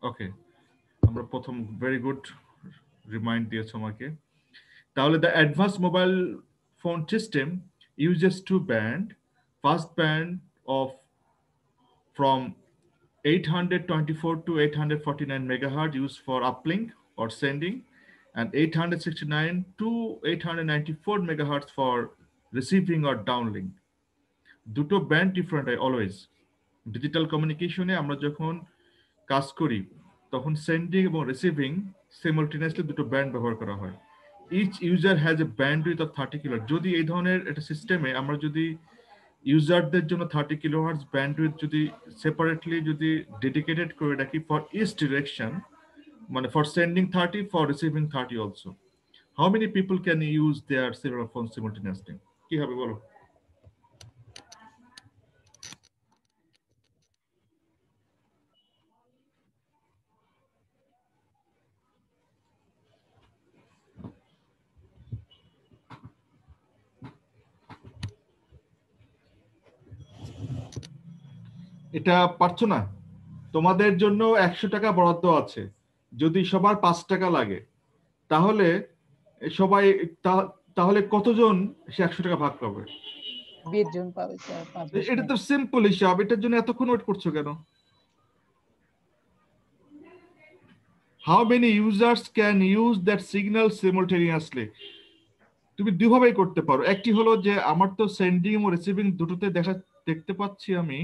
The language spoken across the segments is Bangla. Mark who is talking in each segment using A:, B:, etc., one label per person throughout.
A: ওকে, আমরা প্রথম ভেরি গুড রিমাইন্ড দিয়েছো আমাকে। তাহলে the advanced mobile phone system uses two band, first band of from 824 to 849 megahertz used for uplink or sending, and 869 to 894 megahertz for receiving or downlink. দুটো ব্যান্ড ডিফারেন্ট হয় অলওয়েজ। ডিজিটাল কমিউনিকেশনে আমরা যখন কাজ করি তখন সেন্ডিং এবং রিসিভিং সিমultaneously দুটো ব্যান্ড ব্যবহার করা হয়। Each user has a bandwidth of 30 kilo. যদি এই ধরনের একটা সিস্টেমে আমরা যদি ইউজারদের জন্য 30 কিলোহার্টজ ব্যান্ডউইথ যদি সেপারেটলি যদি ডেডিকেটেড করে রাখি ফর ইচ ডিরেকশন, মানে for sending 30 for receiving 30 also, how many people can use their several phone simultaneously? কি হবে বলো? এটা পারছো না? তোমাদের জন্য 100 টাকা বরাদ্দ আছে। যদি সবার 5 টাকা লাগে তাহলে সবাই তাহলে কতজন সে 100 টাকা ভাগ পাবে?
B: 20 জন পাবে স্যার, 5-10
A: এটা তো সিম্পল হিসাব, এটার জন্য এতক্ষণ ওয়েট করছো কেন? How many users can use that signal simultaneously? তুমি দুভাবেই করতে পারো। একটি হলো যে আমার তো সেন্ডিং ও রিসিভিং দুটোতে দেখতে পাচ্ছি আমি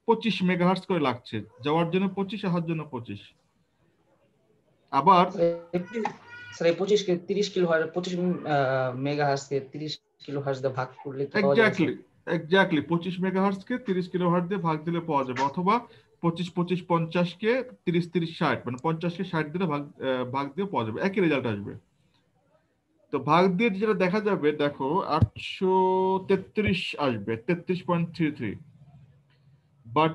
A: 25 মেগাহার্টজ করে লাগছে, যাওয়ার জন্য 25, আসার জন্য 25। আবার
C: স্যার এই 25 কে 30 কিলো হার্জ 25 মেগাহার্টজ কে 30 কিলো হার্জ দিয়ে ভাগ করলে কি পাওয়া যাবে?
A: এক্স্যাক্টলি 25 মেগাহার্টজ কে 30 কিলোহার্টজ দিয়ে ভাগ দিলে পাওয়া যাবে, অথবা 25 25 50 কে 30 30 60, মানে 50 কে 60 দিয়ে ভাগ দিয়ে পাওয়া যাবে, একই রেজাল্ট আসবে। তো ভাগ দিয়ে যেটা দেখা যাবে, দেখো 833 আসবে, 33.33। বাট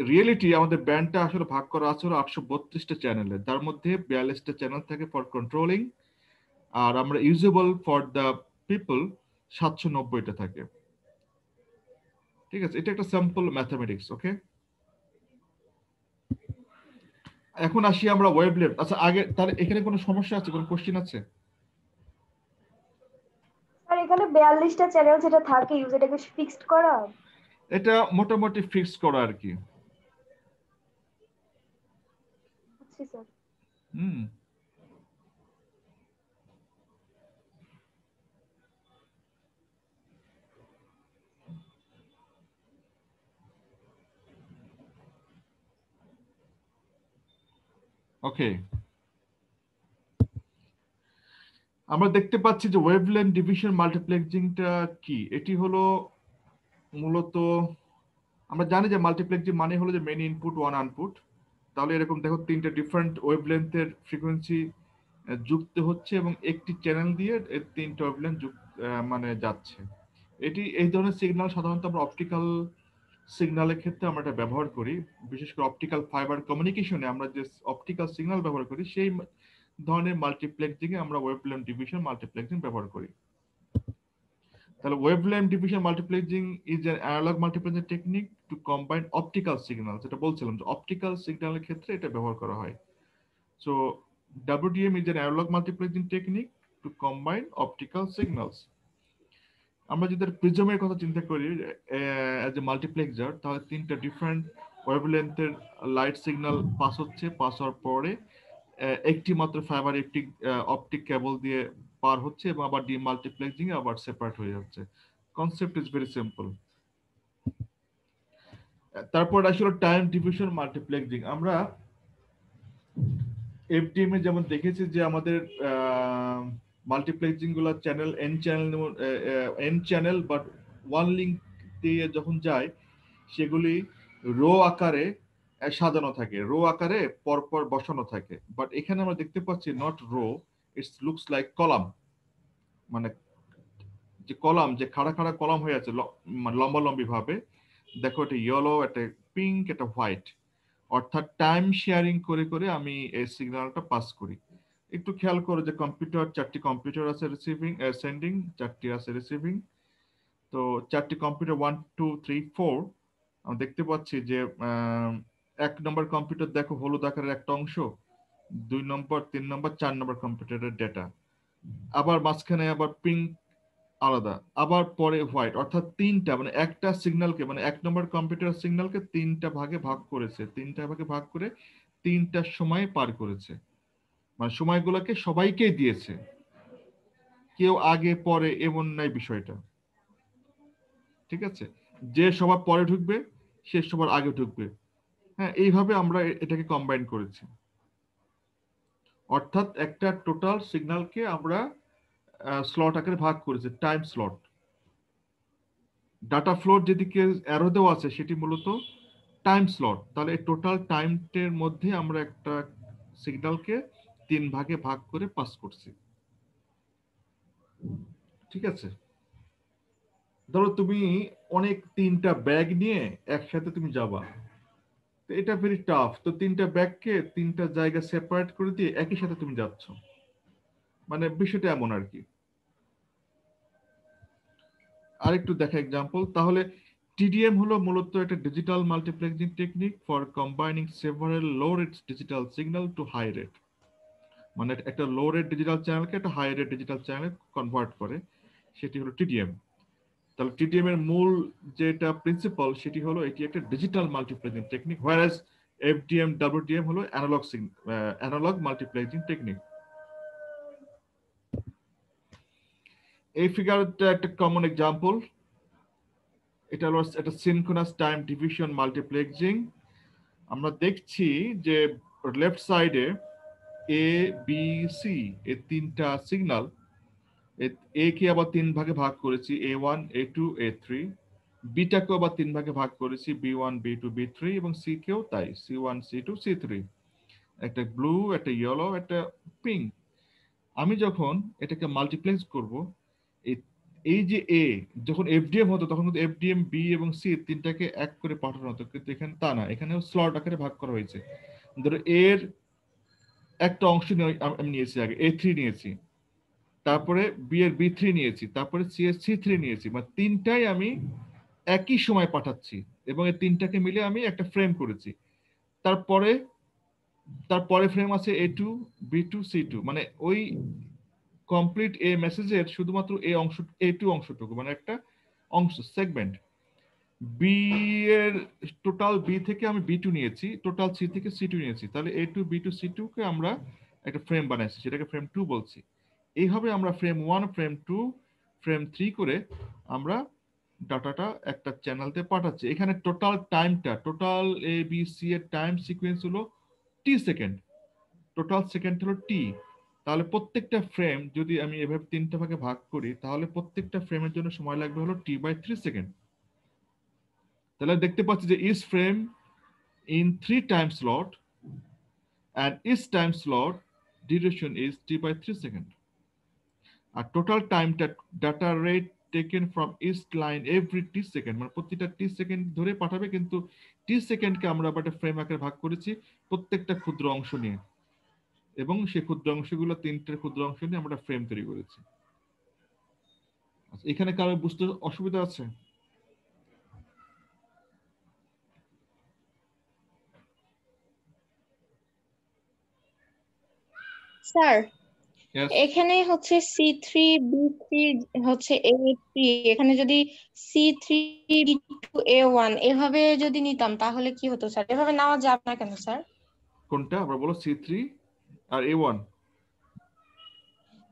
A: রিয়েলিটি আমাদের ব্যান্ডটা আসলে ভাগ করা আছে 832টা চ্যানেলে, তার মধ্যে 42টা চ্যানেল থাকে ফর কন্ট্রোলিং, আর আমরা ইউজেবল ফর দ্য পিপল 790টা থাকে। ঠিক আছে, এটা একটা সিম্পল ম্যাথমেটিক্স। ওকে, এখন আসি আমরা ওয়েভলেন্থ। আচ্ছা, আগে তাহলে এখানে কোনো সমস্যা আছে, কোনো কোশ্চেন আছে?
D: স্যার এখানে 42টা চ্যানেল যেটা থাকে ইউজারটাকে ফিক্সড করা?
A: এটা মোটামুটি ফিক্স করা আর কি।
D: আচ্ছা স্যার।
A: হুম, ওকে। আমরা দেখতে পাচ্ছি যে ওয়েভলেন্থ ডিভিশন মাল্টিপ্লেক্সিংটা কি। এটি হলো মূলত, আমরা জানি যে মাল্টিপ্লেক্সিং মানে হলো যে মেনি ইনপুট ওয়ান আউটপুট। তাহলে এরকম দেখো তিনটা ডিফারেন্ট ওয়েভলেন্থের ফ্রিকোয়েন্সি যুক্ত হচ্ছে এবং একটি চ্যানেল দিয়ে এর তিনটা ওয়েভলেন্থ মানে যাচ্ছে। এটি এই ধরনের সিগন্যাল সাধারণত আমরা অপটিক্যাল সিগন্যালের ক্ষেত্রে আমরা এটা ব্যবহার করি, বিশেষ করে অপটিক্যাল ফাইবার কমিউনিকেশনে আমরা যে অপটিক্যাল সিগন্যাল ব্যবহার করি সেই ধরনের মাল্টিপ্লেক্সিং এ আমরা ওয়েভলেন্থ ডিভিশন মাল্টিপ্লেক্সিং ব্যবহার করি। তাহলে wavelength division multiplexing is an analog multiplexing technique to combine optical signal. যেটা বলছিলাম যে অপটিক্যাল সিগন্যালের ক্ষেত্রে এটা ব্যবহার করা হয়। So WDM is an analog multiplexing technique to combine optical signals. আমরা যদি প্রিজমের কথা চিন্তা করি অ্যাজ এ মাল্টিপ্লেক্সার, তাহলে তিনটা ডিফারেন্ট ওয়েভলেন্থের লাইট সিগন্যাল পাস হচ্ছে, পাস হওয়ার পরে একটি মাত্র ফাইবার একটি অপটিক কেবল দিয়ে পার হচ্ছে এবং আবার ডিমাল্টিপ্লেক্সিং এ আবার সেপারেট হয়ে যাচ্ছে। Concept is very simple. তারপর আসলে টাইম ডিভিশন মাল্টিপ্লেক্সিং। আমরা এফডিএম এ যেমন দেখেছি যে আমাদের মাল্টিপ্লেক্সিং গুলো channel N channel but one link দিয়ে যখন যায় সেগুলি রো আকারে সাজানো থাকে, রো আকারে পরপর বসানো থাকে। বাট এখানে আমরা দেখতে পাচ্ছি not row, it's looks like column. মানে যে কলাম, যে খাড়া খাড়া কলাম হয়ে আছে মানে লম্বালম্বি ভাবে, দেখো এটা ইয়েলো, একটা পিঙ্ক, একটা হোয়াইট, অর্থাৎ টাইম শেয়ারিং করে করে আমি এই সিগন্যালটা পাস করি। একটু খেয়াল করো যে কম্পিউটার, 4টি কম্পিউটার আছে রিসিভিং সেন্ডিং, 4টি আছে রিসিভিং। তো 4টি কম্পিউটার 1 2 3 4 আমরা দেখতে পাচ্ছি যে এক নম্বর কম্পিউটার দেখো হলুদ আকারের একটা অংশ, 2 নম্বর 3 নম্বর 4 নম্বর কম্পিউটারের ডেটা, আবার মাঝখানে আবার পিঙ্ক আলাদা, আবার পরে হোয়াইট, অর্থাৎ তিনটা মানে একটা সিগন্যালকে মানে এক নম্বর কম্পিউটার সিগন্যালকে তিনটা ভাগে ভাগ করেছে, তিনটা ভাগে ভাগ করে তিনটা সময় পার করেছে, মানে সময়গুলোকে সবাইকে দিয়েছে, কেউ আগে পরে এমন নাই বিষয়টা। ঠিক আছে, যে সবার পরে ঢুকবে সে সবার আগে ঢুকবে। হ্যাঁ, এইভাবে আমরা এটাকে কম্বাইন করেছি, অর্থাৎ একটা টোটাল সিগন্যালকে আমরা স্লট আকারে ভাগ করেছি, টাইম স্লট। ডাটা ফ্লোর যেদিকে অ্যারো দেওয়া আছে সেটি মূলত টাইম স্লট। তাহলে এই টোটাল টাইমটের মধ্যে আমরা একটা সিগন্যালকে 3 ভাগে ভাগ করে পাস করছি। ঠিক আছে, ধরো তুমি অনেক 3টা ব্যাগ নিয়ে একসাথে তুমি যাবা, তো এটা ভেরি টাফ। তো 3টা ব্যাগকে 3টা জায়গা সেপারেট করে দিয়ে একই সাথে তুমি যাচ্ছ, মানে বিষয়টা এমন আর কি। আরেকটু দেখা এক্সাম্পল, তাহলে টিডিএম হলো মূলত একটা digital multiplexing technique for combining several low rate digital signal to high rate, মানে একটা লো রেট ডিজিটাল চ্যানেলকে একটা হাই রেট ডিজিটাল চ্যানেলে কনভার্ট করে, সেটি হলো টিডিএম। তাহলে টিডিএম এর মূল যেটা প্রিন্সিপাল সেটি হলো এটি একটা digital multiplexing technique, whereas FDM WDM হলো অ্যানালগ মাল্টিপ্লেক্সিং টেকনিক। এই ফিগারটা একটা কমন এক্সাম্পল, এটা হলো একটা সিনক্রোনাস টাইম ডিভিশন মাল্টিপ্লেক্সিং। আমরা দেখছি যে লেফট সাইডে এ বি সি এই তিনটা সিগন্যাল, এ কে আবার 3 ভাগে ভাগ করেছি, A1 A2 A3, বিটাকে আবার 3 ভাগে ভাগ করেছি, B1 B2 B3, এবং সি কেও তাই, C1 C2 C3, একটা ব্লু একটা ইয়েলো একটা পিঙ্ক। আমি যখন এটাকে মাল্টিপ্লেক্স করব, এই এই যে এ যখন এফডিএম হতো তখন কিন্তু এফডিএম বি এবং সি তিনটাকে এক করে পাঠানো হতো, কিন্তু এখানে তা না, এখানে স্লট আকারে ভাগ করা হয়েছে। ধরো এর একটা অংশ আমি নিয়েছি, আগে A3 নিয়েছি, তারপরে বি এর B3 নিয়েছি, তারপরে সি এর C3 নিয়েছি, মানে তিনটাই আমি একই সময় পাঠাচ্ছি, এবং এই তিনটাকে মিলে আমি একটা ফ্রেম করেছি। তারপরে তারপরে ফ্রেম আছে A2 B2 C2, মানে ওই কমপ্লিট এ মেসেজের শুধুমাত্র এই অংশ A2 অংশটুকু, মানে একটা অংশ সেগমেন্ট। বি এর টোটাল বি থেকে আমি B2 নিয়েছি, টোটাল সি থেকে C2 নিয়েছি, তাহলে A2 B2 C2 কে আমরা একটা ফ্রেম বানাইছি, সেটাকে ফ্রেম 2 বলছি। এইভাবে আমরা ফ্রেম 1 ফ্রেম 2 ফ্রেম 3 করে আমরা ডাটাটা একটা চ্যানেলতে পাঠাচ্ছি। এখানে টোটাল টাইমটা, টোটাল এ বি সি এর টাইম সিকোয়েন্স হলো টি সেকেন্ড, টোটাল সেকেন্ড হলো টি। তাহলে প্রত্যেকটা ফ্রেম যদি আমি এভাবে 3টা ভাগে ভাগ করি, তাহলে প্রত্যেকটা ফ্রেমের জন্য সময় লাগবে হলো T/3 সেকেন্ড। তাহলে দেখতে পাচ্ছি যে each frame in 3 time slot, and each time slot duration is T/3 second. আর টোটাল টাইমটা data rate taken from each line every T second, মানে প্রতিটা টি সেকেন্ড ধরে পাঠাবে, কিন্তু টি সেকেন্ডকে আমরা আবার একটা ফ্রেম আকারে ভাগ করেছি প্রত্যেকটা ক্ষুদ্র অংশ নিয়ে, এবং সেই ক্ষুদ্র অংশগুলো 3টে ক্ষুদ্র অংশ নিয়ে আমরা ফ্রেম তৈরি করেছি। আচ্ছা, এখানে কারো বুঝতে অসুবিধা আছে?
E: Sir
A: Yes.
E: এখানে হচ্ছে C3 B3 হচ্ছে A3, এখানে যদি C3 B2 A1 এভাবে যদি নিতাম তাহলে কি হতো স্যার? এভাবে নেওয়া যাবে না কেন স্যার?
A: কোনটা আবার বলো, C3 আর A1?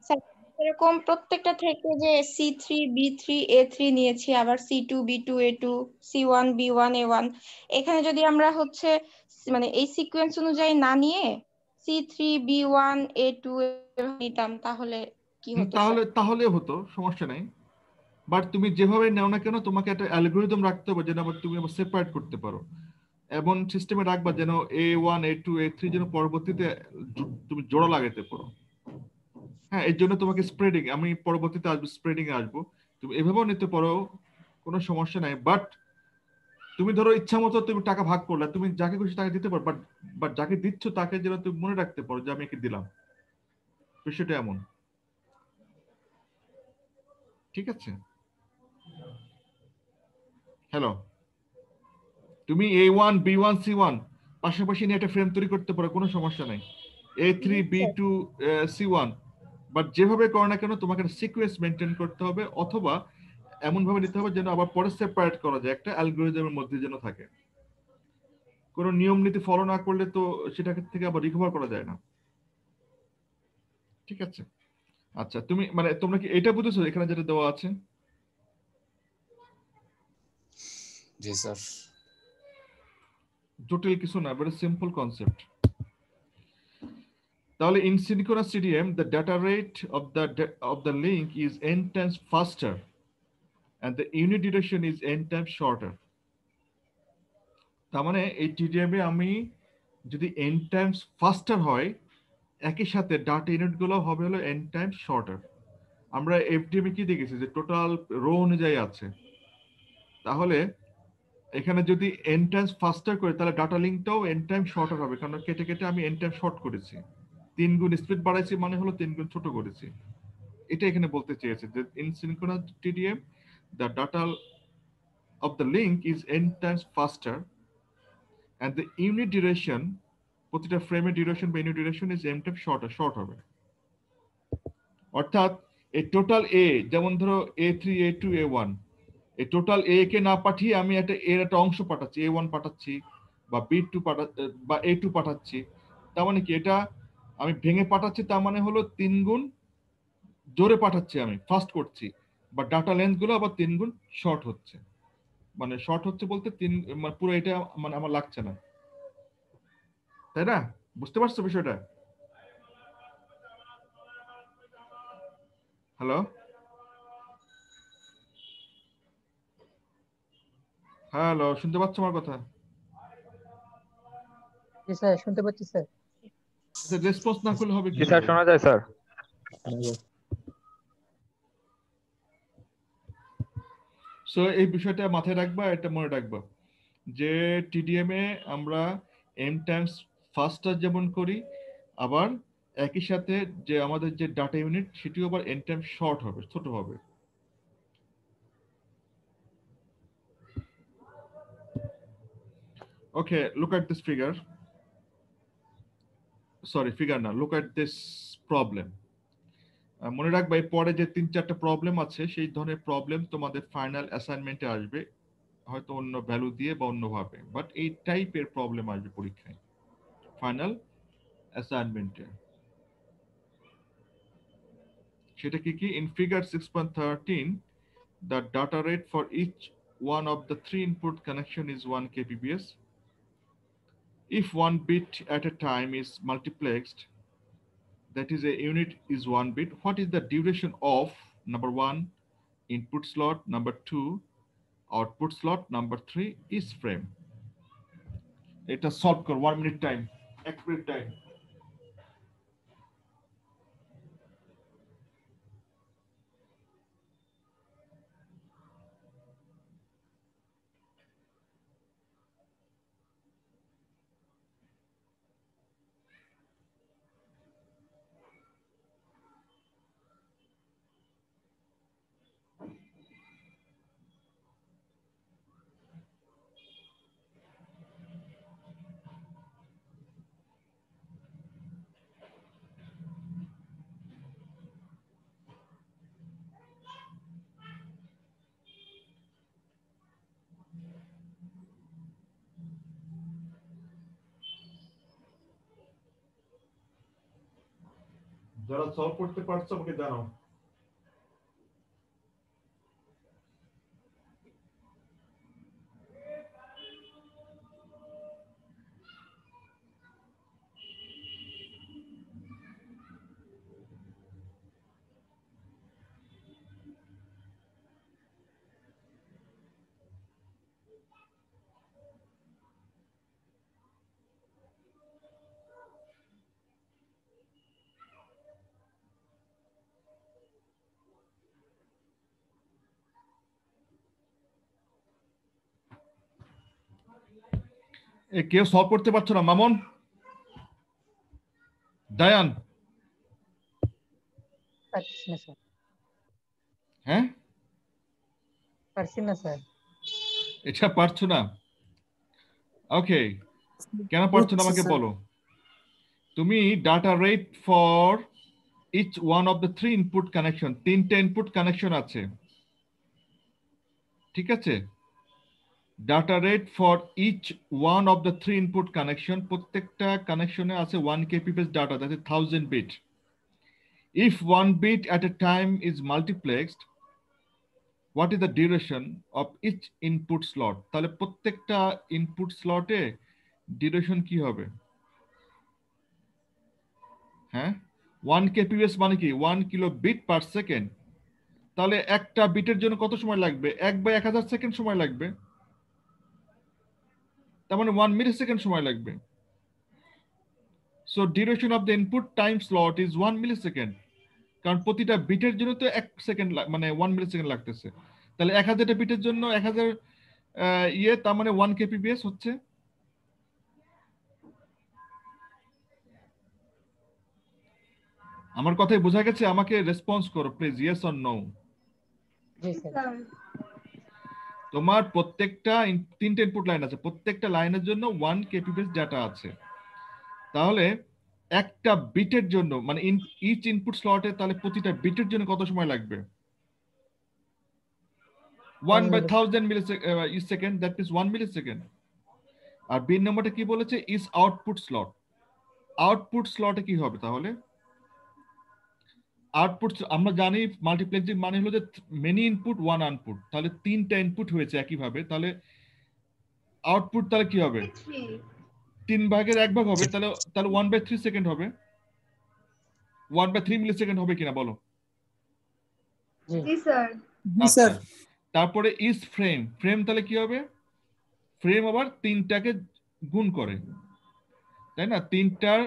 E: স্যার এরকম প্রত্যেকটা থেকে যে C3 B3 A3 নিয়েছি, আবার C2 B2 A2, C1 B1 A1, এখানে যদি আমরা হচ্ছে মানে এই সিকোয়েন্স অনুযায়ী না নিয়ে C3 B1 A2 নিতাম তাহলে কি হতো স্যার?
A: তাহলে তাহলে হতো, সমস্যা নাই। বাট তুমি যেভাবে নাও না কেন, তোমাকে একটা অ্যালগোরিদম রাখতে হবে যেন আবার তুমি আবার সেপারেট করতে পারো, এমন সিস্টেমে রাখবা যেন A1 A2 A3 যেন পরবর্তীতে তুমি জোড়া লাগাতে পারো। হ্যাঁ, এর জন্য তোমাকে স্প্রেডিং, আমি পরবর্তীতে আসবো, স্প্রেডিং এ আসবো, তুমি এভাবেও নিতে পারো, কোনো সমস্যা নাই। বাট তুমি ধরো ইচ্ছা মতো তুমি টাকা ভাগ করলে, তুমি যাকে খুশি টাকা দিতে পারো, বাট বাট যাকে দিচ্ছ তাকে যেন তুমি মনে রাখতে পারো যে আমি একে দিলাম, বিষয়টা এমন। ঠিক আছে, হ্যালো, তুমি A1 B1 C1 পাশাপাশি নিয়ে একটা ফ্রেম তৈরি করতে পারো, কোনো সমস্যা নাই। A3 B2 C1, বাট যেভাবে করো না কেন তোমাকে সিকোয়েন্স মেনটেন করতে হবে, অথবা এমন ভাবে নিতে হবে যেন আবার পরে সেপারেট করা যায়, একটা অ্যালগরিদমের মধ্যে যেন থাকে। কোনো নিয়ম নীতি ফলো না করলে তো সেটা থেকে আবার রিকভার করা যায় না। ঠিক আছে, আচ্ছা তুমি মানে তোমরা কি এটা বুঝেছো এখানে যেটা দেওয়া আছে?
F: জি স্যার।
A: জটিল কিছু না, ভেরি সিম্পল কনসেপ্ট। তাহলে in synchronous TDM the data rate of the link is n times faster and the unit duration is n times shorter. তার মানে এই TDM এ আমি যদি n times faster হয়, একই সাথে ডাটা ইউনিট গুলো হবে হলো n times shorter। আমরা FDM এ কি দেখেছি যে টোটাল রো অনুযায়ী আছে, তাহলে এখানে যদি n times faster করে তাহলে ডাটা লিঙ্কটাও n times shorter হবে, কারণ কেটে কেটে আমি n times short করেছি। 3 গুণ স্পিড বাড়াইছি মানে হলো 3 গুণ ছোট করেছি। এটা এখানে বলতে চেয়েছে যে in synchronous TDM the data of the link is n times faster and the unit duration, প্রতিটা ফ্রেমের ডিউরেশন বা unit duration is n times short হবে। অর্থাৎ এই টোটাল এ, যেমন ধরো A3 A2 A1, এই টোটাল এ কে না পাঠিয়ে আমি একটা অংশ পাঠাচ্ছি, A1 পাঠাচ্ছি বা B2 বা A2 পাঠাচ্ছি, তার মানে কি এটা আমি ভেঙে পাঠাচ্ছি, তার মানে হলো 3 গুণ জোরে পাঠাচ্ছি, আমি ফাস্ট করছি, বা ডাটা লেন্থ গুলো আবার 3 গুণ শর্ট হচ্ছে। মানে শর্ট হচ্ছে বলতে মানে পুরো এটা মানে আমার লাগছে না, তাই না? বুঝতে পারছো বিষয়টা? হ্যালো হ্যালো, শুনতে পাচ্ছ আমার কথা?
B: জি স্যার, শুনতে পাচ্ছি স্যার।
A: রেসপন্স না করলে হবে কি?
G: জি স্যার, শোনা যায় স্যার।
A: সো এই বিষয়টা মাথায় রাখবা, এটা মনে রাখবা যে টিডিএম এ আমরা m টাইমস ফাস্টার যেমন করি, আবার একই সাথে যে আমাদের যে ডাটা ইউনিট সেটিও আবার n টাইমস শর্ট হবে, ছোট হবে। Okay, look at this figure, sorry figure না, লুক এট দিস প্রবলেম। মনে রাখবা এই পরে যে 3-4টা প্রবলেম আছে, সেই ধরনের প্রবলেম তোমাদের ফাইনাল অ্যাসাইনমেন্টে আসবে, হয়তো অন্য ভ্যালু দিয়ে বা অন্যভাবে, বাট এই টাইপের প্রবলেম আসবে পরীক্ষায় ফাইনাল অ্যাসাইনমেন্টে। সেটা কি কি? In figure 6.13 the data rate for each one of the 3 input connection is 1 kbps. If 1 bit at a time is multiplexed, that is a unit is 1 bit, what is the duration of number 1 input slot, number 2 output slot, number 3 is frame? এটা সলভ কর 1 মিনিট টাইম, 1 মিনিট টাইম। যারা সলভ করতে পারছো আমাকে জানাও। কেউ সলভ করতে পারছো না? মামুন, দায়ান,
B: পারছি না স্যার।
A: হ্যাঁ
B: পারছি না স্যার।
A: এটা পারছো না? ওকে, কেন পারছো না
G: বুঝছি
A: আমাকে
G: স্যার।
A: বলো। তুমি data rate for each one of the three input connection, তিনটে ইনপুট কানেকশন আছে, ঠিক আছে? Data rate for each one of the three input connection, প্রত্যেকটা কানেকশনে আছে 1 kbps ডাটা, that is 1000 bit. If one bit at a time is multiplexed, what is the duration of each input slot? তাহলে প্রত্যেকটা ইনপুট স্লটে ডিউরেশন কি হবে? হ্যাঁ, 1 kbps মানে কি 1 কিলো বিট পার সেকেন্ড। তাহলে একটা বিটের জন্য কত সময় লাগবে? 1/1000 সেকেন্ড সময় লাগবে, তার মানে 1 মিলি সেকেন্ড সময় লাগবে। So duration of the input time slot is 1 millisecond, কারণ প্রতিটা বিটের জন্য তো 1 সেকেন্ড মানে 1 মিলি সেকেন্ড লাগতেছে। তাহলে 1000টা বিটের জন্য 1000 তার মানে 1 kbps হচ্ছে। আমার কথাই বোঝা গেছে? আমাকে রেসপন্স করো প্লিজ, ইয়েস অর নো।
B: জি স্যার।
A: তোমার প্রত্যেকটা তিনটে ইনপুট লাইন আছে, প্রত্যেকটা লাইনের জন্য 1 kbps ডাটা আছে। তাহলে একটা বিটের জন্য মানে ইচ ইনপুট স্লটে, তাহলে প্রতিটা বিটের জন্য কত সময় লাগবে? 1/1000 মিলিসেকেন্ড, দ্যাট মিন্স 1 মিলিসেকেন্ড। আর বি নম্বরটা কি বলেছে? Is output slot. আউটপুট স্লটে কি হবে তাহলে? আউটপুট আমরা জানি মাল্টিপ্লেক্সিং মানে হলো যে মেনি ইনপুট ওয়ান আউটপুট, তাহলে তিনটা ইনপুট হয়েছে একইভাবে, তাহলে আউটপুট তাহলে কি হবে? 3/1 হবে, তাহলে তাহলে 1/3 সেকেন্ড হবে, 1/3 মিলিসেকেন্ড হবে কিনা বলো?
D: জি স্যার।
G: জি স্যার।
A: তারপরে ইজ ফ্রেম, ফ্রেম তাহলে কি হবে? ফ্রেম আবার তিনটাকে গুণ করে, তাই না? তিনটার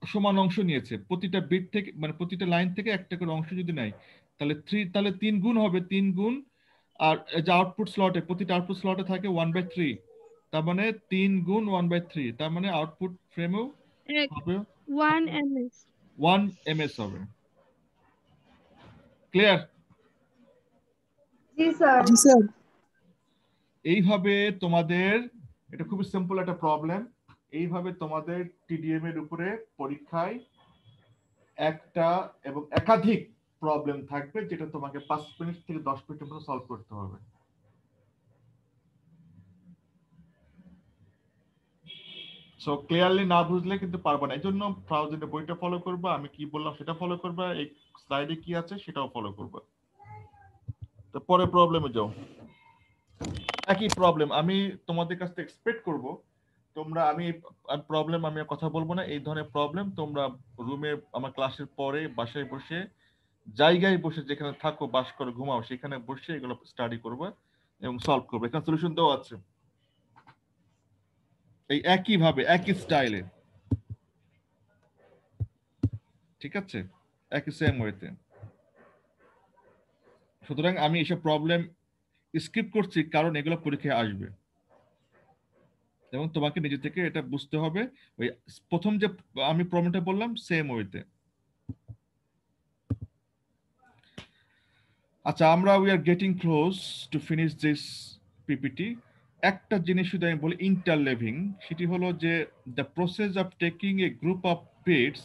A: সমান অংশ নিয়েছে, প্রতিটা বিট থেকে মানে প্রতিটা লাইন থেকে একটা করে অংশ যদি নেয়, তাহলে 3, তাহলে 3 গুণ হবে, 3 গুণ। আর যে আউটপুট স্লটে, প্রতিটা আউটপুট স্লটে থাকে 1/3, তার মানে 3 গুণ 1/3, তার মানে আউটপুট ফ্রেমেও হবে
E: 1 ms
A: 1 ms হবে। ক্লিয়ার?
D: জি স্যার।
G: জি স্যার।
A: এইভাবে তোমাদের, এটা খুবই সিম্পল একটা প্রবলেম, এইভাবে তোমাদের টিডিএম এর উপরে পরীক্ষায় একটা এবং একাধিক প্রবলেম থাকবে, যেটা তোমাকে 5 মিনিট থেকে 10 মিনিটের মধ্যে সলভ করতে হবে। সো ক্লিয়ারলি না বুঝলে কিন্তু পারবে না, এই জন্য ফ্রাউজেনের বইটা ফলো করবা, আমি কি বললাম সেটা ফলো করবা, এই স্লাইডে কি আছে সেটাও ফলো করবা। তো পরে প্রবলেমে যাও। একই প্রবলেম আমি তোমাদের কাছ থেকে এক্সপেক্ট করব তোমরা, আমি প্রবলেম আমি আর কথা বলবো না, এই ধরনের প্রবলেম তোমরা রুমে আমার ক্লাসের পরে বাসায় বসে, জায়গায় বসে, যেখানে থাকো বাস করো ঘুমাও, সেখানে বসে এগুলো স্টাডি করবে এবং সলভ করবে। এখানে সলিউশন দেওয়া আছে এই একই ভাবে, একই স্টাইলে, ঠিক আছে, একই সেম ওয়েতে। সুতরাং আমি এইসব প্রবলেম স্কিপ করছি কারণ এগুলো পরীক্ষায় আসবে এবং তোমাকে নিজে থেকে এটা বুঝতে হবে। ওই প্রথম যে আমি প্রবলেমটা বললাম সেম ওয়েতে। আচ্ছা, আমরা we are getting close to finish this PPT. একটা জিনিস শুধু আমি বলি, ইন্টারলেভিং, সেটি হলো যে the process of taking a group of bits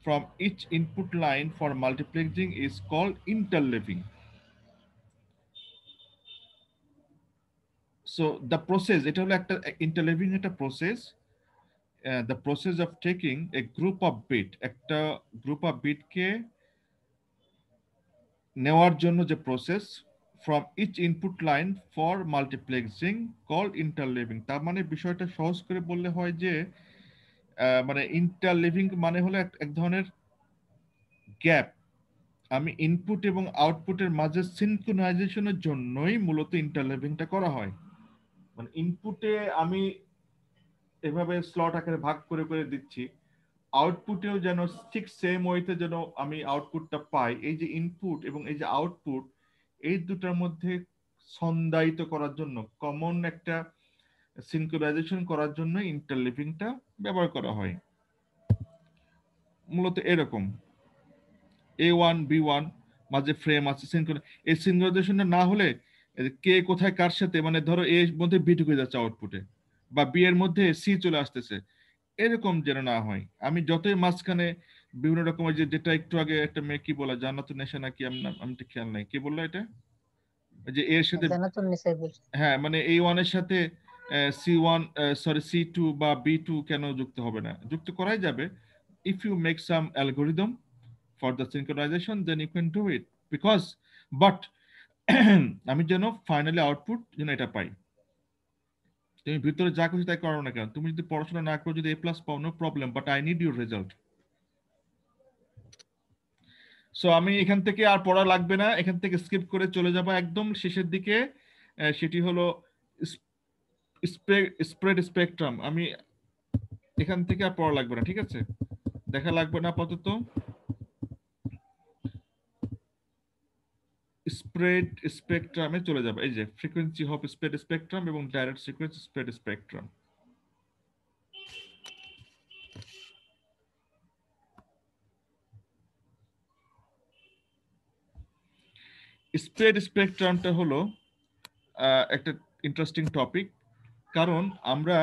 A: from each input line for multiplexing is called interleaving. So the process, এটা হলো একটা ইন্টারলেভিং একটা process, the process of taking a group of bit, একটা গ্রুপ অফ বিটকে নেওয়ার জন্য যে প্রসেস, from each input line for multiplexing called ইন্টারলেভিং। তার মানে বিষয়টা সহজ করে বললে হয় যে মানে ইন্টারলেভিং মানে হলো এক ধরনের গ্যাপ, আমি ইনপুট এবং আউটপুটের মাঝে সিনক্রোনাইজেশনের জন্যই মূলত ইন্টারলেভিংটা করা হয়। মানে ইনপুটে আমি এভাবে স্লট আকারে ভাগ করে করে দিচ্ছি, আউটপুটেও যেন ঠিক সেম ওয়েতে যেন আমি আউটপুটটা পাই। এই যে ইনপুট এবং এই যে আউটপুট, এই দুটার মধ্যে সংজ্ঞায়িত করার জন্য, কমন একটা সিনক্রোনাইজেশন করার জন্য ইন্টারলিভিংটা ব্যবহার করা হয়। মূলত এরকম A1 B1 মাঝে ফ্রেম আছে, এই সিনক্রোনাইজেশনটা না হলে কে কোথায় কার সাথে, মানে ধরো এর মধ্যে বি ঢুকে যাচ্ছে আউটপুটে, বা বি এর মধ্যে সি চলে আসতেছে, এরকম যেন না হয়। আমি যতই মাঝখানে বিভিন্ন রকমের যেটা একটু আগে একটা মেয়ে কি বলে, জান্নাতুন নেশা নাকি, আমি তো খেয়াল নাই কি বললো এটা, যে এর সাথে,
B: জান্নাতুন নিসাই বলছে।
A: হ্যাঁ মানে এই ওয়ানের সাথে C1 সরি C2 বা B2 কেন যুক্ত হবে না? যুক্ত করাই যাবে if you make some algorithm for the synchronization, then you can do it because but আমি যেন ফাইনালি আউটপুট যেন এটা পাই। তুমি ভিতরে যা খুশি তাই করো না কেন, তুমি যদি পড়াশোনা না করো, যদি A+ পাও, no problem, but I need your result. So আমি এখান থেকে আর পড়া লাগবে না, এখান থেকে স্কিপ করে চলে যাবো একদম শেষের দিকে, সেটি হলো স্প্রেড স্পেকট্রাম। আমি এখান থেকে আর পড়া লাগবে না, ঠিক আছে, দেখা লাগবে না আপাতত। স্প্রেড স্পেকট্রামে চলে যাবে, এই যে ফ্রিকোয়েন্সি হপ স্প্রেড স্পেকট্রাম এবং direct sequence spread spectrum. Spread স্পেকট্রামটা হলো একটা ইন্টারেস্টিং টপিক, কারণ আমরা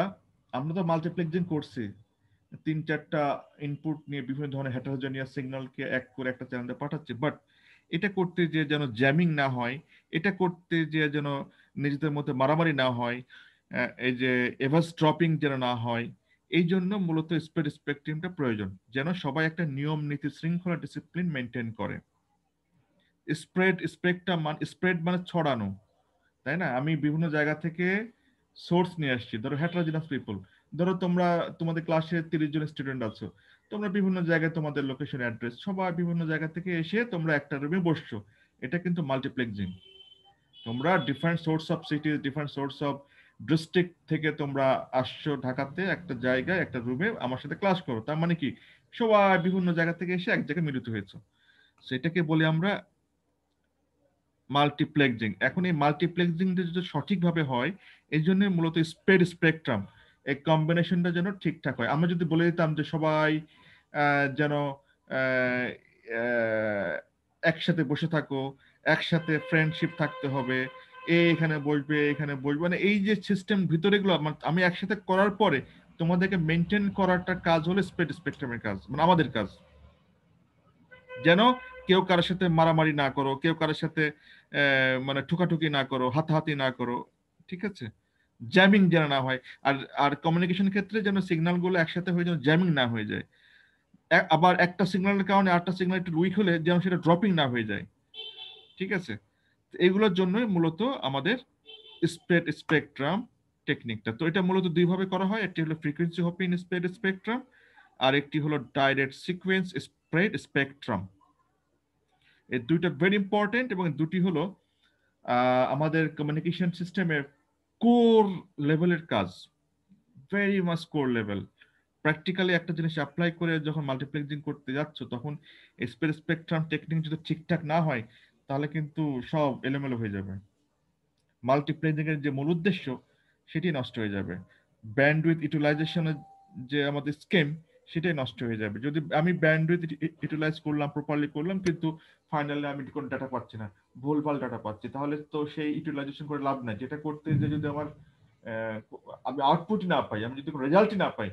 A: তো মাল্টিপ্লেক্সিং করছি, 3-4টা ইনপুট নিয়ে বিভিন্ন ধরনের হেটারোজেনিয়াস সিগন্যালকে এক করে একটা চ্যানেলে পাঠাচ্ছি, বাট এটা করতে যে যেন জ্যামিং না হয়, এটা করতে যে যেন নিজেদের মধ্যে মারামারি না হয়, এই যে এভাস ড্রপিং যেন না হয়, এই জন্য মূলত স্প্রেড স্পেকট্রামটা প্রয়োজন, যেন সবাই একটা নিয়ম নীতি শৃঙ্খলা ডিসিপ্লিন মেনটেন করে। স্প্রেড স্পেকট্রাম স্প্রেড মানে ছড়ানো, তাই না? আমি বিভিন্ন জায়গা থেকে সোর্স নিয়ে আসছি, ধরো হেটারোজেনাস পিপল, ধরো তোমরা তোমাদের ক্লাসে 30 জন স্টুডেন্ট আছো, তোমরা বিভিন্ন জায়গায় তোমাদের লোকেশন অ্যাড্রেস, সবাই বিভিন্ন জায়গা থেকে এসে তোমরা একটা রুমে বসছো, এটা কিন্তু মাল্টিপ্লেক্সিং। তোমরা different source of city, different source of district থেকে তোমরা আসছো ঢাকাতে একটা জায়গায় একটা রুমে আমার সাথে ক্লাস করো, তার মানে কি সবাই বিভিন্ন জায়গা থেকে এসে এক জায়গায় মিলিত হয়েছে, সেটাকে বলি আমরা মাল্টিপ্লেক্সিং। এখন এই মাল্টিপ্লেক্সিংটা যদি সঠিকভাবে হয়, এই জন্য মূলত স্প্রেড স্পেকট্রাম এই কম্বিনেশনটা যেন ঠিকঠাক হয়। আমরা যদি বলে দিতাম যে সবাই যেন আহ, আহ, একসাথে বসে থাকো, একসাথে ফ্রেন্ডশিপ থাকতে হবে, এখানে বসবে এখানে বসবে, মানে এই যে সিস্টেম ভিতরে গুলো আমি একসাথে করার পরে তোমাদেরকে মেনটেন করাটা কাজ হলো স্প্রেড স্পেকট্রামের কাজ, মানে আমাদের কাজ, যেন কেউ কারোর সাথে মারামারি না করো, কেউ কারোর সাথে মানে ঠুকাঠুকি না করো, হাতাহাতি না করো, ঠিক আছে, জ্যামিং যেন না হয়। আর আর কমিউনিকেশন ক্ষেত্রে যেন সিগন্যাল গুলো একসাথে হয়ে যেন জ্যামিং না হয়ে যায়, আবার একটা সিগন্যালের কারণে আরেকটা সিগন্যাল একটু উইক হলে যেন সেটা ড্রপিং না হয়ে যায়, ঠিক আছে। এইগুলোর জন্যই মূলত আমাদের স্প্রেড স্পেকট্রাম টেকনিকটা। তো এটা মূলত দুই ভাবে করা হয়, একটি হলো ফ্রিকোয়েন্সি হপিং স্প্রেড স্পেকট্রাম, আর একটি হলো ডাইরেক্ট সিকোয়েন্স স্প্রেড স্পেকট্রাম। এই দুইটা ভেরি ইম্পর্টেন্ট, এবং দুটি হলো আমাদের কমিউনিকেশন সিস্টেমের কোর লেভেলের কাজ, very much core level. Practically একটা জিনিস অ্যাপ্লাই করে যখন মাল্টিপ্লেক্সিং করতে যাচ্ছ, তখন স্প্রেড স্পেকট্রাম টেকনিক যদি ঠিকঠাক না হয়, তাহলে কিন্তু সব এলোমেলো হয়ে যাবে, মাল্টিপ্লেক্সিং এর যে মূল উদ্দেশ্য সেটি নষ্ট হয়ে যাবে, ব্যান্ডউইথ ইউটিলাইজেশনের যে আমাদের স্কিম সেটাই নষ্ট হয়ে যাবে। যদি আমি ব্যান্ডউইথ ইউটিলাইজ করলাম, প্রপারলি করলাম, কিন্তু ফাইনালি আমি কোনো ডাটা পাচ্ছি না, ভুলভাল ডাটা পাচ্ছি, তাহলে তো সেই ইউটিলাইজেশন করে লাভ নাই। যেটা করতে যে যদি আমার আমি আউটপুট না পাই, আমি যদি কোনো রেজাল্টই না পাই,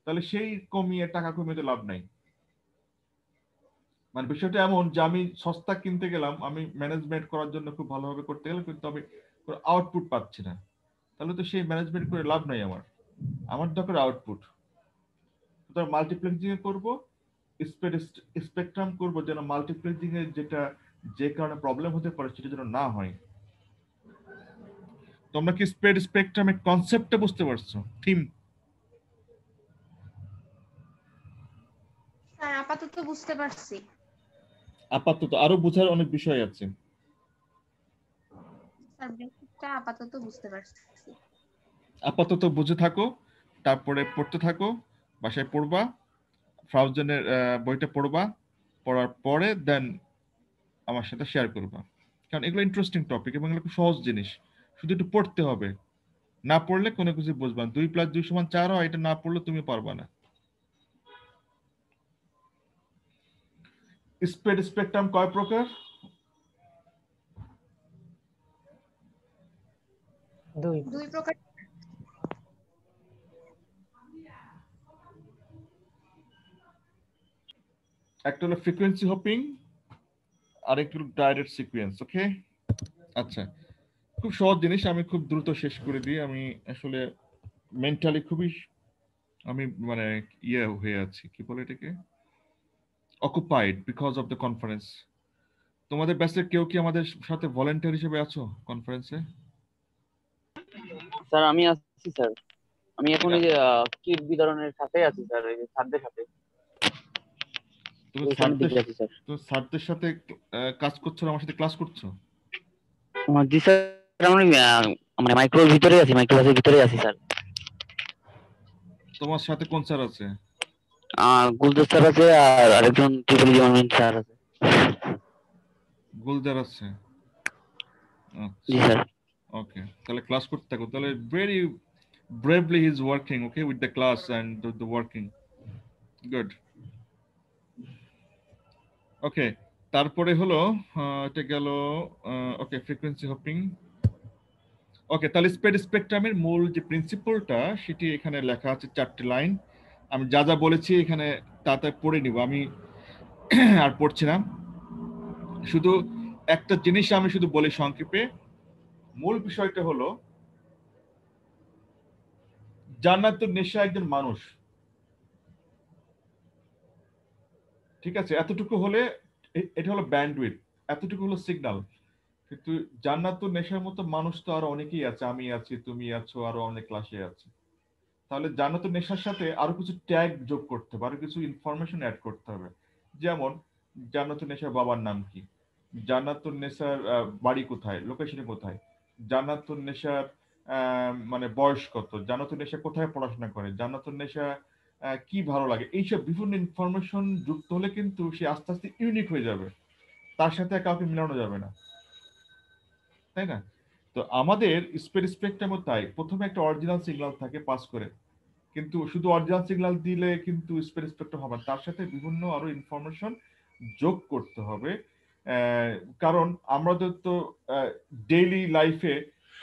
A: তাহলে সেই কমিয়ে টাকা কমিয়ে তো লাভ নাই। মানে বিষয়টা এমন যে আমি সস্তা কিনতে গেলাম, আমি ম্যানেজমেন্ট করার জন্য খুব ভালোভাবে করতে গেলাম, কিন্তু আমি কোনো আউটপুট পাচ্ছি না, তাহলে তো সেই ম্যানেজমেন্ট করে লাভ নাই। আমার দরকার আউটপুট। সুতরাং মাল্টিপ্লেক্সিং এ করবো, স্পেকট্রাম করবো, যেন মাল্টিপ্লেক্সিং এর যেটা যে কারণে প্রবলেম হতে পারে সেটা যেন না হয়। তোমরা কি স্প্রেড স্পেকট্রামের কনসেপ্টটা বুঝতে পারছো? থিম
E: স্যার আপাতত বুঝতে পারছি।
A: আপাতত আরো বোঝার অনেক বিষয় আছে।
E: স্যার বেসিকটা আপাতত বুঝতে পারছি।
A: আপাতত বুঝে থাকো, তারপরে পড়তে থাকো, বাসায় পড়বা, ফ্রাউজেনের বইটা পড়বা, পড়ার পরে দেন আমার সাথে শেয়ার করবা, কারণ এগুলো ইন্টারেস্টিং টপিক এবং এগুলো খুব সহজ জিনিস, শুধু একটু পড়তে হবে, না পড়লে কোনো কিছু বুঝবা না। 2+2=4 হয়, এটা না পড়লে তুমি পারবা না। স্প্রেড স্পেকট্রাম কয় প্রকার?
B: দুই।
E: দুই প্রকার।
A: একটা হলো ফ্রিকোয়েন্সি হপিং আর একটা হলো ডাইরেক্ট সিকোয়েন্স। ওকে, আচ্ছা, খুব সহজ জিনিস, আমি খুব দ্রুত শেষ করে দিই। আমি আসলে মেন্টালি খুবই আমি মানে ইয়ে হয়ে আছি, কি বলে এটাকে, occupied because of the conference. তোমাদের ব্যাচের কেউ কি আমাদের সাথে ভলান্টিয়ার হিসেবে আছো কনফারেন্সে?
G: স্যার আমি আছি স্যার, আমি এখন এই যে কিট বিতরণের সাথে আছি স্যার, এই যে স্যারদের সাথে
A: তুমি
G: ওইখানে দিকে আছি স্যার।
A: তুমি স্যারদের সাথে কাজ করছো, আমার সাথে ক্লাস করছো?
G: জি স্যার, আমি মানে মাইক্রোর ভিতরে আছি, মাইক্রো ক্লাসের ভিতরে আছি স্যার।
A: তোমার সাথে কোন স্যার আছে?
G: গুলজার স্যার আছে আর আরেকজন ট্রিপল ডিপার্টমেন্ট স্যার আছে।
A: গুলজার আছে,
G: জি স্যার।
A: ওকে, তাহলে ক্লাস করতে থাকো। তাহলে very bravely he is working, okay, with the class and the working good. ওকে, তারপরে হলো এটা গেল ওকে ফ্রিকোয়েন্সি হপিং। ওকে, তাহলে স্পেকট্রামের মূল যে প্রিন্সিপলটা সেটি এখানে লেখা আছে 4টি লাইন। আমি যা যা বলেছি এখানে তাড়াতাড়ি পড়ে নিব, আমি আর পড়ছি না। শুধু একটা জিনিস আমি শুধু বলি সংক্ষেপে। মূল বিষয়টা হলো জান্নাতুন নেশা একজন মানুষ, ঠিক আছে, এতটুকু হলে এটা হলো ব্যান্ডউইথ, এতটুকু হলো সিগন্যাল। কিন্তু জান্নাতুন নেশার মতো মানুষ তো আরো অনেকেই আছে, আমি আছি, তুমি আছো, আরো অনেক ক্লাসে আছে। তাহলে জান্নাতুন নেশার সাথে আরো কিছু ট্যাগ যোগ করতে হবে, আরো কিছু ইনফরমেশন অ্যাড করতে হবে। যেমন জান্নাতুন নেশার বাবার নাম কি, জান্নাতুন নেশার বাড়ি কোথায়, লোকেশনে কোথায়, জান্নাতুন নেশার মানে বয়স কত, জান্নাতুন নেশা কোথায় পড়াশোনা করে, জান্নাতুন নেশা কি ভালো লাগে, এইসব বিভিন্ন ইনফরমেশন যুক্ত হলে কিন্তু সে আস্তে আস্তে ইউনিক হয়ে যাবে, তার সাথে কাউকে মিলানো যাবে না, তাই না? তো আমাদের স্পেকট্রামও তাই, প্রথমে একটা অরিজিনাল সিগন্যাল থাকে পাস করে, কিন্তু শুধু অরিজিনাল সিগন্যাল দিলে কিন্তু স্পেকট্রাম হবে না, তার সাথে বিভিন্ন আরো ইনফরমেশন যোগ করতে হবে। কারণ আমাদের তো ডেইলি লাইফে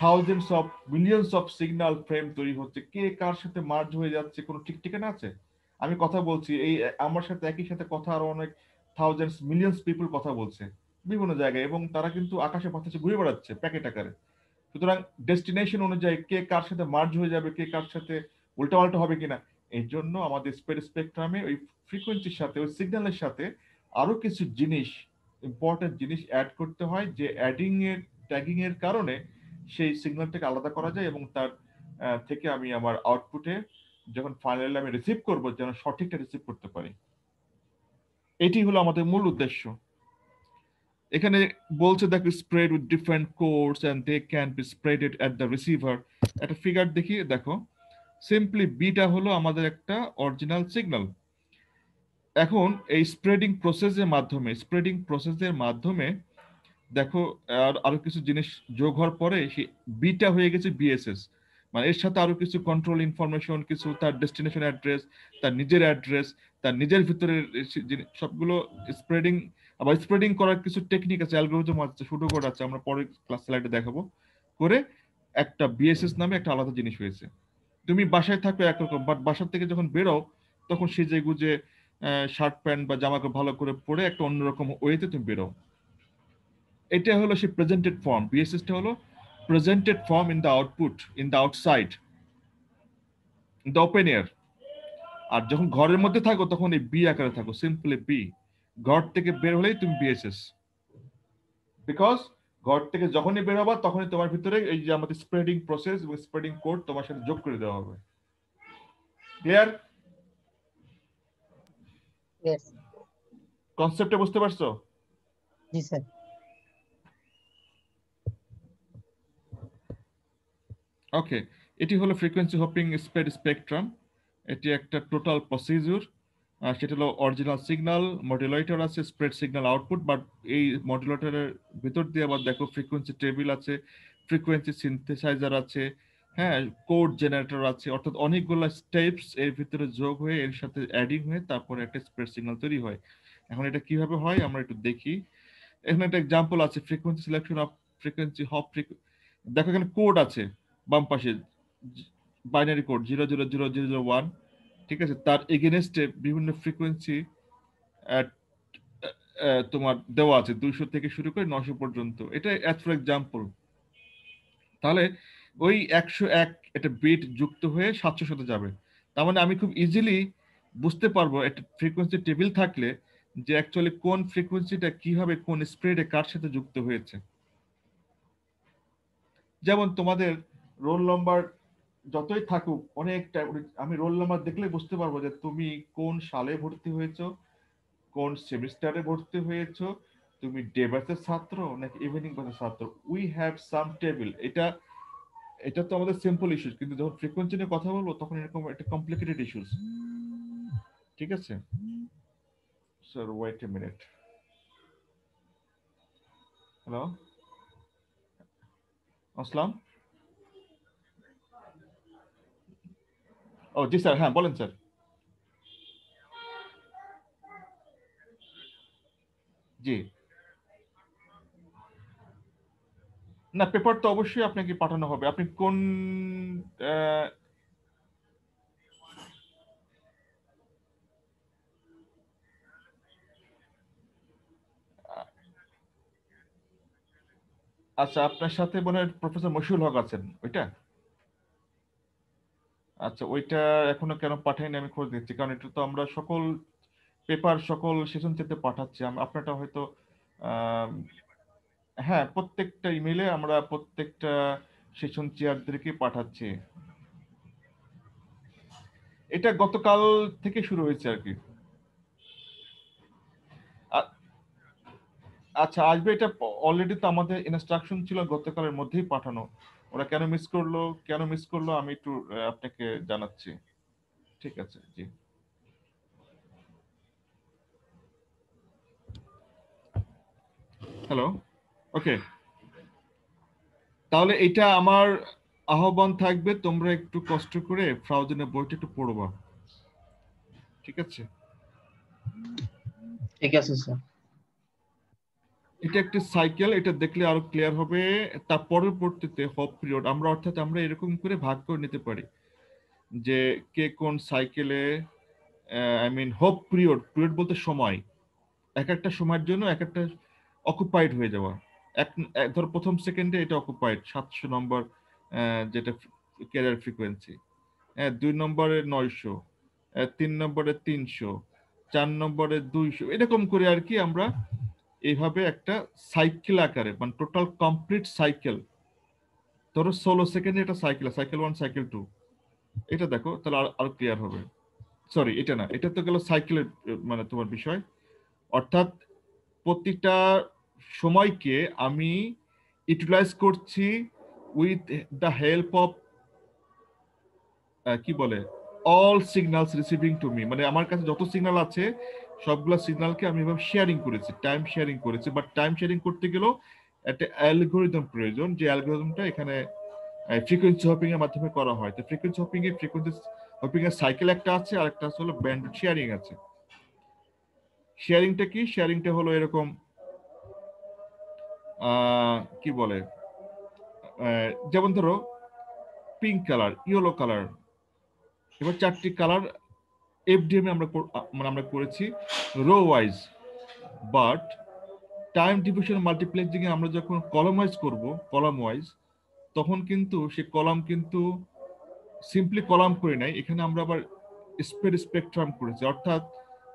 A: thousands of millions of signal frame তৈরি হচ্ছে, কে কার সাথে মার্জ হয়ে যাচ্ছে কোনো ঠিক ঠিকানা আছে? আমি কথা বলছি, এই আমার সাথে একই সাথে কথা আরো অনেক থাউজেন্ডস মিলিয়নস পিপল কথা বলছে বিভিন্ন জায়গায়, এবং তারা কিন্তু আকাশে বাতাসে ঘুরে বেড়াচ্ছে প্যাকেট আকারে। সুতরাং ডেস্টিনেশন অনুযায়ী কে কার সাথে মার্জ হয়ে যাবে, কে কার সাথে উল্টাপাল্টা হবে কিনা, এই জন্য আমাদের স্পেকট্রামে ওই ফ্রিকোয়েন্সির সাথে ওই সিগন্যালের সাথে আরো কিছু জিনিস, ইম্পর্টেন্ট জিনিস অ্যাড করতে হয়, যে অ্যাডিং এর ট্যাগিং এর কারণে সেই সিগন্যালটাকে আলাদা করা যায়, এবং তার থেকে আমি আমার আউটপুটে যখন ফাইনালি আমি রিসিভ করব যেন সঠিকটা রিসিভ করতে পারি। এটি হলো আমাদের মূল উদ্দেশ্য। এখানে বলছে দেখো spread with different codes and they can be spreaded at the receiver. একটা ফিগার দেখি, দেখো সিম্পলি বিটা হলো আমাদের একটা অরিজিনাল সিগন্যাল। এখন এই স্প্রেডিং প্রসেসের মাধ্যমে দেখো আরো কিছু জিনিস যোগ হওয়ার পরে সেই বিটা হয়ে গেছে বিএসএস, মানে এর সাথে আরো কিছু কন্ট্রোল ইনফরমেশন, কিছু তার ডেস্টিনেশন অ্যাড্রেস, তার নিজের অ্যাড্রেস, তার নিজের ভিতরে সবগুলো স্প্রেডিং। আবার স্প্রেডিং করার কিছু টেকনিক আছে, অ্যালগরিদম আছে, সুডোকোড আছে, আমরা পরে ক্লাস স্লাইডে দেখাবো। করে একটা বিএসএস নামে একটা আলাদা জিনিস হয়েছে। তুমি বাসায় থাকো একরকম, বাট বাসার থেকে যখন বেরো তখন সেজে গুজে শার্ট প্যান্ট বা জামা ভালো করে পরে একটা অন্যরকম ওয়েতে তুমি বেরো। এটা হলো সেই প্রেজেন্টেড ফর্ম। বিএসএসটা হলো presented form in the output, in the outside, in the open air. আর যখন ঘরের মধ্যে থাকো তখন এই বি আকারে থাকো, সিম্পলি বি। ঘর থেকে বের হলেই তুমি বিএসএস, বিকজ ঘর থেকে যখনই বের হবা তখনই তোমার ভিতরে এই যে আমাদের স্প্রেডিং প্রসেস এবং স্প্রেডিং কোড তোমার সাথে যোগ করে দেওয়া হবে। ক্লিয়ার?
B: Yes.
A: কনসেপ্টটা বুঝতে পারছো?
B: জি স্যার।
A: ওকে, এটি হলো ফ্রিকোয়েন্সি হপিং স্পেকট্রাম। এটি একটা টোটাল প্রসিডিউর। সেটা হলো অরিজিনাল সিগন্যাল, মডুলেটর আছে, স্প্রেড সিগন্যাল আউটপুট। বাট এই মডুলেটরের ভিতর দিয়ে আবার দেখো ফ্রিকোয়েন্সি টেবিল আছে, ফ্রিকোয়েন্সি সিনথেসাইজার আছে, হ্যাঁ, কোড জেনারেটর আছে, অর্থাৎ অনেকগুলো স্টেপস এর ভিতরে যোগ হয়ে এর সাথে অ্যাডিং হয়ে তারপরে একটা স্প্রেড সিগন্যাল তৈরি হয়। এখন এটা কিভাবে হয় আমরা একটু দেখি। এখানে একটা এক্সাম্পল আছে, frequency selection of frequency hop. দেখো এখানে কোড আছে বাম পাশে, বাইনারি কোড 0000001, ঠিক আছে, তার এগেনস্টে বিভিন্ন ফ্রিকোয়েন্সি তোমার দেওয়া আছে 200 থেকে শুরু করে 900 পর্যন্ত। এটা অ্যাজ ফর এক্সাম্পল। তাহলে ওই 101 একটা বিট যুক্ত হয়ে 700 সাথে যাবে। তার মানে আমি খুব ইজিলি বুঝতে পারবো একটা ফ্রিকোয়েন্সি টেবিল থাকলে যে অ্যাকচুয়ালি কোন ফ্রিকোয়েন্সিটা কিভাবে কোন স্প্রেডে কার সাথে যুক্ত হয়েছে। যেমন তোমাদের রোল নাম্বার যতই থাকুক অনেকটা, আমি রোল নাম্বার দেখলে বুঝতে পারবো যে তুমি কোন সালে ভর্তি হয়েছো, কোন সেমিস্টারে ভর্তি হয়েছো, তুমি ডে ব্যাচের ছাত্র নাকি ইভিনিং ব্যাচের ছাত্র। We have some table. এটা তো আমাদের সিম্পল ইস্যুস, কিন্তু যখন ফ্রিকোয়েন্সি নিয়ে কথা বলবো তখন এরকম একটা কমপ্লিকেটেড ইস্যুস। ঠিক আছে sir, wait a minute. Hello আসসালাম। ও জি স্যার, হ্যাঁ বলেন স্যার। জি না, পেপার তো অবশ্যই আপনাকে পাঠানো হবে। আপনি কোন আহ, আচ্ছা, আপনার সাথে মনে হয় প্রফেসর মশিউল হক আছেন, ওইটা? আচ্ছা, ওইটা এখনো কেন পাঠাইনি আমি খোঁজ দিচ্ছি, কারণ এটা তো আমরা সকল পেপার সকল সেশন থেকে পাঠাচ্ছি। আপনারটা হয়তো আহ, হ্যাঁ, প্রত্যেকটা ইমেলে আমরা প্রত্যেকটা সেশন চেয়ারদেরকে পাঠাচ্ছি। এটা গতকাল থেকে শুরু হয়েছে আর কি। আ- আচ্ছা, আসবে। এটা অলরেডি তো আমাদের ইনস্ট্রাকশন ছিল গতকালের মধ্যেই পাঠানো। ওরা কেন মিস করলো আমি একটু আপনাকে জানাচ্ছি। ঠিক আছে, জি। হ্যালো, ওকে। তাহলে এটা আমার আহ্বান থাকবে, তোমরা একটু কষ্ট করে ফ্রাউজেনের বইটা একটু পড়বা। ঠিক আছে?
C: ঠিক আছে স্যার।
A: এটা একটি সাইকেল, এটা দেখলে আরো ক্লিয়ার হবে। তার পরবর্তীতে হপ পিরিয়ড আমরা এরকম করে ভাগ করে নিতে পারি যে কে কোন সাইকেলে, আই মিন হপ পিরিয়ড বলতে সময়, এক একটা সময়ের জন্য এক একটা অকুপাইড হয়ে যাওয়া। ধর প্রথম সেকেন্ডে এটা অকুপাইড 700 নম্বর, যেটা ক্যারিয়ার ফ্রিকোয়েন্সি। 2 নম্বরে 900, 3 নম্বরে 300, 4 নম্বরে 200, এরকম করে আর কি আমরা এইভাবে একটা সাইকেল আকারে, মানে টোটাল কমপ্লিট সাইকেল। ধরো 16 সেকেন্ডে এটা সাইকেল 1 সাইকেল 2, এটা দেখো তাহলে আরো ক্লিয়ার হবে। সরি, এটা না, এটা তো গেল সাইকেলের মানে তোমার বিষয়। অর্থাৎ প্রতিটা সময়কে আমি ইউটিলাইজ করছি উইথ দ্য হেল্প অফ কি বলে all signals receiving to me, মানে আমার কাছে যত সিগন্যাল আছে সবগুলো সিগন্যালকে আমি এভাবে শেয়ারিং করেছি, টাইম শেয়ারিং করেছি। বাট টাইম শেয়ারিং করতে গেলেও একটা অ্যালগোরিদম প্রয়োজন, যে অ্যালগোরিদমটা এখানে ফ্রিকোয়েন্সি হপিং এর মাধ্যমে করা হয়। তো ফ্রিকোয়েন্সি হপিং এর সাইকেল একটা আছে, আর একটা হলো ব্যান্ড শেয়ারিং আছে। শেয়ারিংটা কি? শেয়ারিংটা হলো এরকম, কি বলে, যেমন ধরো পিঙ্ক কালার, ইয়েলো কালার, এবার 4টি কালার এফডিএম আমরা করেছি row wise. But time division multiplexing এ আমরা যখন কলাম ওয়াইজ করব, কলাম ওয়াইজ, তখন কিন্তু সে কলাম কিন্তু সিম্পলি কলাম করে নাই, এখানে আমরা আবার স্পেকট্রাম করেছি। অর্থাৎ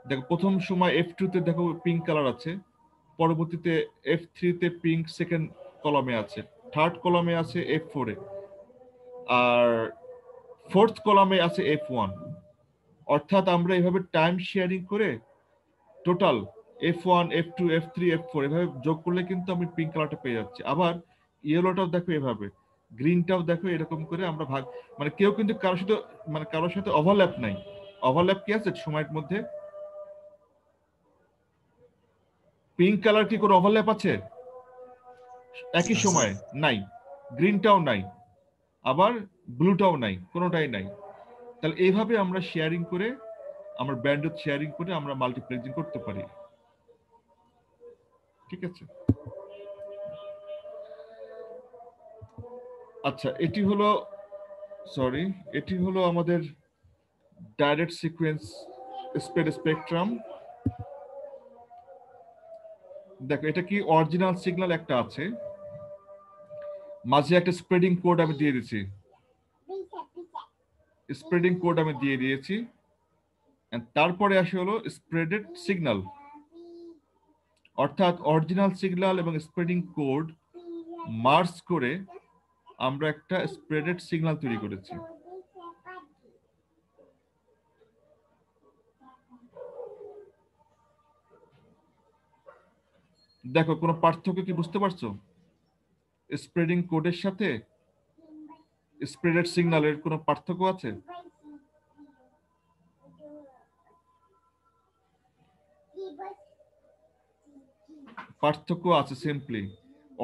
A: দেখো প্রথম সময় F2 তে দেখো পিঙ্ক কালার আছে, পরবর্তীতে F3 তে পিঙ্ক সেকেন্ড কলামে আছে, থার্ড কলামে আছে F4 এ, আর ফোর্থ কলামে আছে F1। অর্থাৎ আমরা এভাবে টাইম শেয়ারিং করে total F1, F2, F3, F4 এভাবে যোগ করলে কিন্তু আমি পিঙ্ক কালারটা পেয়ে যাচ্ছি। আবার ইয়েলোটাও দেখো এভাবে, গ্রিনটাও দেখো, এরকম করে আমরা ভাগ, মানে কেউ কিন্তু কারোর সাথে ওভারল্যাপ নাই। ওভারল্যাপ কি আছে সময়ের মধ্যে? পিঙ্ক কালার কি কোনো ওভারল্যাপ আছে? একই সময়ে নাই, গ্রিনটাও নাই, আবার ব্লুটাও নাই, কোনোটাই নাই। তাহলে এইভাবে আমরা শেয়ারিং করে, আমরা ব্যান্ডউইথ শেয়ারিং করে আমরা মাল্টিপ্লেক্সিং করতে পারি। ঠিক আছে? আচ্ছা, এটি হলো আমাদের ডাইরেক্ট সিকোয়েন্স স্প্রেড স্পেকট্রাম। দেখো এটা কি অরিজিনাল সিগন্যাল একটা আছে, মাঝে একটা স্প্রেডিং কোড আমি দিয়ে দিয়েছি, স্প্রেডিং কোড আমি দিয়ে দিয়েছি, and তারপরে আসে হলো স্প্রেডেড সিগন্যাল, অর্থাৎ অরিজিনাল সিগন্যাল এবং স্প্রেডিং কোড মার্জ করে আমরা একটা স্প্রেডেড সিগন্যাল তৈরি করেছি। দেখো কোনো পার্থক্য কি বুঝতে পারছো? স্প্রেডিং কোডের সাথে স্প্রেডেড সিগন্যালের কোনো পার্থক্য আছে? পার্থক্য আছে, সিম্পলি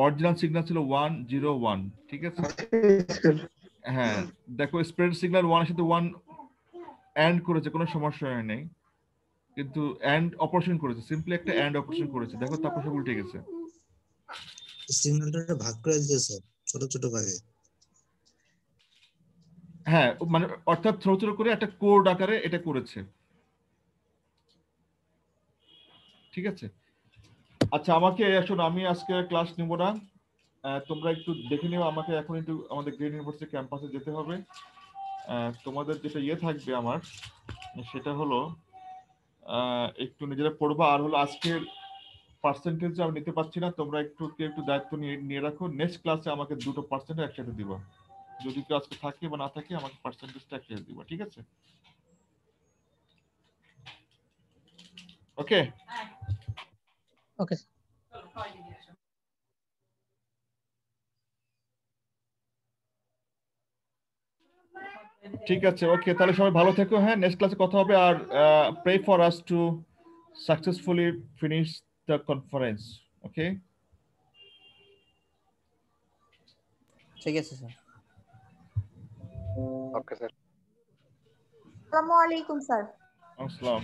A: অরিজিনাল সিগন্যাল ছিল 101, ঠিক আছে? হ্যাঁ, দেখো স্প্রেড সিগন্যাল 1 এর সাথে 1 এন্ড করেছে, কোনো সমস্যা হয় নাই, কিন্তু এন্ড অপারেশন করেছে, সিম্পলি একটা এন্ড অপারেশন করেছে, দেখো তারপর সব উল্টে গেছে।
H: সিগন্যালটা ভাগ করে দিতে স্যার ছোট ছোট ভাগে।
A: হ্যাঁ, মানে অর্থাৎ ছোট ছোট করে একটা কোড আকারে এটা করেছে, ঠিক আছে? আচ্ছা, আমাকে শোনো, আমি আজকে ক্লাস নিব না, তোমরা একটু দেখে নিও, আমাকে এখন একটু আমাদের গ্রেড ইউনিভার্সিটি ক্যাম্পাসে যেতে হবে। তোমাদের যেটা ইয়ে থাকবে আমার, সেটা হলো একটু নিজেরা পড়বা, আর হলো আজকের পার্সেন্টেজ আমি নিতে পারছি না, তোমরা একটু দায়িত্ব নিয়ে রাখো, নেক্সট ক্লাসে আমাকে 2% একসাথে দিবা, যদি কেউ আজকে থাকে বা না থাকে আমাকে পার্সেন্টেজটা একসাথে দিবা, ঠিক আছে? ওকে
B: ওকে
A: ঠিক আছে, ওকে, তাহলে সবাই ভালো থেকো, হ্যাঁ, নেক্সট ক্লাসে কথা হবে, আর pray for us to successfully finish the conference, okay?
I: ঠিক আছে স্যার।
J: Okay sir.
D: আসসালামু আলাইকুম স্যার।
A: আসসালাম।